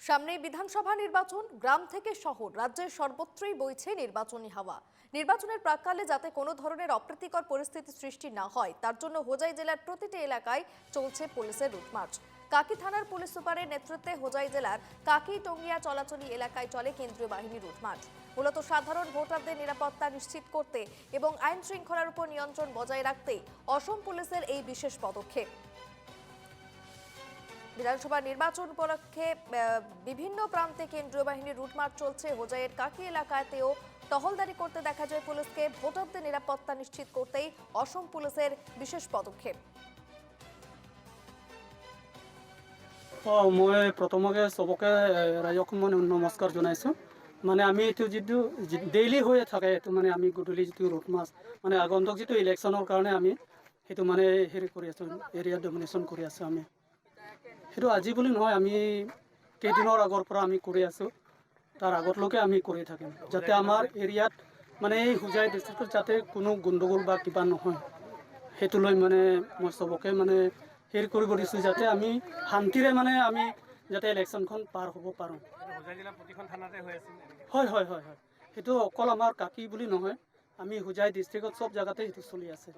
সামনেই বিধানসভা নির্বাচন, গ্রাম থেকে শহর রাজ্যের সর্বত্রই বইছে নির্বাচনী হাওয়া। নির্বাচনের প্রাক্কালে যাতে কোনো ধরনের অপ্রীতিকর পরিস্থিতি সৃষ্টি না হয় তার জন্য হোজাই জেলার প্রতিটি এলাকায় চলছে পুলিশের রুট মার্চ। কাকি থানার পুলিশ সুপারের নেতৃত্বে হোজাই জেলার কাকি টঙ্গিয়া চলাচলি এলাকায় চলে কেন্দ্রীয় বাহিনী রুট মার্চ। মূলত সাধারণ ভোটারদের নিরাপত্তা নিশ্চিত করতে এবং আইন শৃঙ্খলার উপর নিয়ন্ত্রণ বজায় রাখতেই অসম পুলিশের এই বিশেষ পদক্ষেপ। বিধানসভা নির্বাচন উপলক্ষে বিভিন্ন প্রান্তে কেন্দ্রীয় বাহিনীর রুটমার্চ চলছে। হোজাইয়ের কাকি এলাকাতেও টহলদারি করতে দেখা যায় পুলিশকে। ভোটারদের নিরাপত্তা নিশ্চিত করতেই অসম পুলিশের বিশেষ পদক্ষেপ। মই প্ৰথমতে চবকে ৰাইজক মানে নমস্কাৰ জনাইছোঁ। মানে আমি এইটো যিটো ডেইলি হৈ থাকে এইটো মানে আমি গধূলি যিটো ৰুট মাৰ্চ মানে আগন্তুক যিটো ইলেকশ্যনৰ কাৰণে আমি সেইটো মানে হেৰি কৰি আছোঁ, এৰিয়া ডমিনেশ্যন কৰি আছোঁ। আমি সেইটো আজি বুলি নহয়, আমি কেইদিনৰ আগৰ পৰা আমি কৰি আছোঁ, তাৰ আগতলৈকে আমি কৰি থাকিম যাতে আমাৰ এৰিয়াত মানে এই হোজাই ডিষ্ট্ৰিক্টত যাতে কোনো গণ্ডগোল বা কিবা নহয় সেইটো লৈ মানে মই চবকে মানে হেৰি কৰিব দিছোঁ যাতে আমি শান্তিৰে মানে আমি যাতে ইলেকশ্যনখন পাৰ হ'ব পাৰোঁ। হয় হয় হয় হয়, সেইটো অকল আমাৰ কাকি বুলি নহয়, আমি হোজাই ডিষ্ট্ৰিক্টত চব জেগাতে সেইটো চলি আছে।